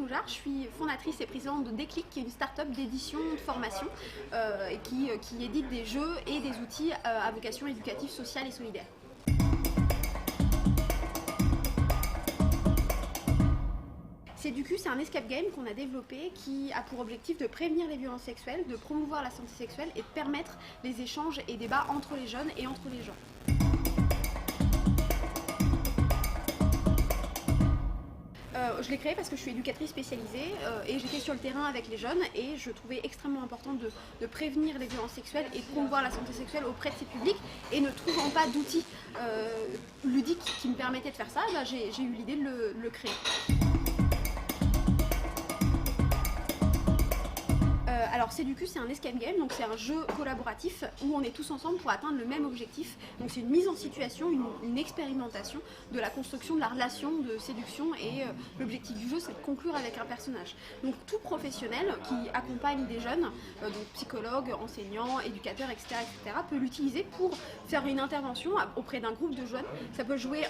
Cloujard, je suis fondatrice et présidente de Déclic, qui est une start-up d'édition de formation et qui édite des jeux et des outils à vocation éducative, sociale et solidaire. Séducu, c'est un escape game qu'on a développé qui a pour objectif de prévenir les violences sexuelles, de promouvoir la santé sexuelle et de permettre les échanges et débats entre les jeunes et entre les gens. Je l'ai créé parce que je suis éducatrice spécialisée et j'étais sur le terrain avec les jeunes et je trouvais extrêmement important de prévenir les violences sexuelles et de promouvoir la santé sexuelle auprès de ces publics. Et ne trouvant pas d'outils ludiques qui me permettaient de faire ça, j'ai eu l'idée de le créer. Alors Séducu, c'est un escape game, donc c'est un jeu collaboratif où on est tous ensemble pour atteindre le même objectif. Donc c'est une mise en situation, une expérimentation de la construction de la relation de séduction et l'objectif du jeu, c'est de conclure avec un personnage. Donc tout professionnel qui accompagne des jeunes, donc psychologues, enseignants, éducateurs, etc., peut l'utiliser pour faire une intervention auprès d'un groupe de jeunes. Ça peut jouer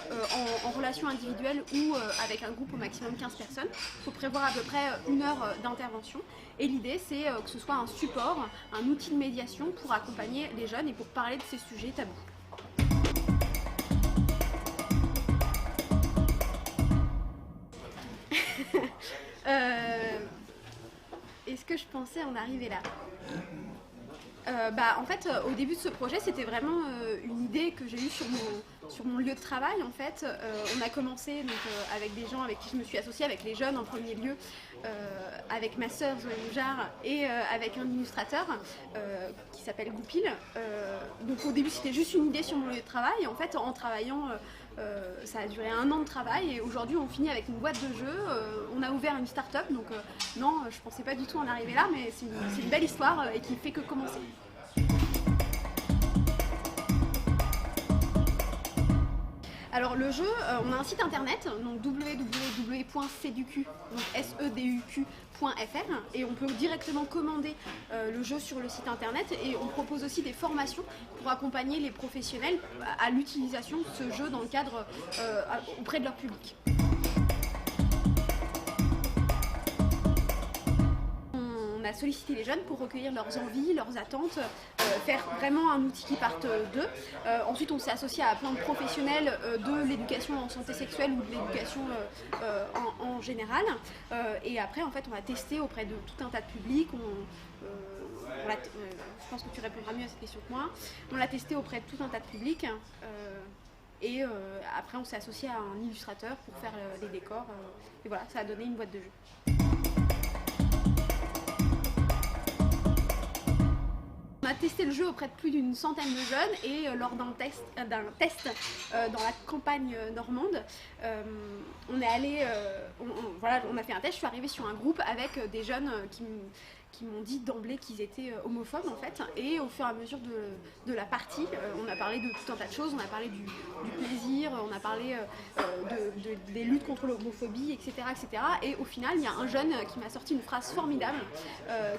en relation individuelle ou avec un groupe au maximum 15 personnes. Il faut prévoir à peu près 1 heure d'intervention. Et l'idée, c'est que ce soit un support, un outil de médiation pour accompagner les jeunes et pour parler de ces sujets tabous. Est-ce que je pensais en arriver là ? En fait, au début de ce projet, c'était vraiment une idée que j'ai eue sur mon lieu de travail. En fait, on a commencé donc, avec des gens avec qui je me suis associée, avec les jeunes en premier lieu, avec ma sœur Zoé Moujard et avec un illustrateur qui s'appelle Goupil. Donc au début, c'était juste une idée sur mon lieu de travail. Et en fait, en travaillant, ça a duré 1 an de travail et aujourd'hui, on finit avec une boîte de jeux. On a ouvert une start-up, donc non, je pensais pas du tout en arriver là, mais c'est une belle histoire et qui ne fait que commencer. Alors le jeu, on a un site internet, donc www.seduq.fr et on peut directement commander le jeu sur le site internet et on propose aussi des formations pour accompagner les professionnels à l'utilisation de ce jeu dans le cadre auprès de leur public. On a sollicité les jeunes pour recueillir leurs envies, leurs attentes, faire vraiment un outil qui parte d'eux. Ensuite, on s'est associé à plein de professionnels de l'éducation en santé sexuelle ou de l'éducation en général. Et après, en fait, on a testé auprès de tout un tas de publics. Je pense que tu répondras mieux à cette question que moi. On l'a testé auprès de tout un tas de publics. Et après, on s'est associé à un illustrateur pour faire les décors. Et voilà, ça a donné une boîte de jeux. On a testé le jeu auprès de plus d'une centaine de jeunes et lors d'un test dans la campagne normande, on est allé, on a fait un test. Je suis arrivée sur un groupe avec des jeunes qui m'ont dit d'emblée qu'ils étaient homophobes en fait, et au fur et à mesure de la partie, on a parlé de tout un tas de choses, on a parlé du plaisir, on a parlé des luttes contre l'homophobie, etc., etc. Et au final, il y a un jeune qui m'a sorti une phrase formidable,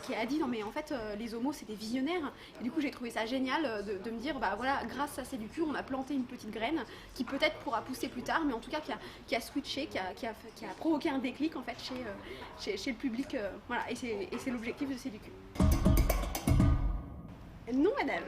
qui a dit non mais en fait les homos c'est des visionnaires, et du coup j'ai trouvé ça génial de me dire bah voilà, grâce à Séducu, on a planté une petite graine qui peut-être pourra pousser plus tard, mais en tout cas qui a switché, qui a provoqué un déclic en fait chez le public, voilà, et c'est l'objectif de Séducu. Non madame.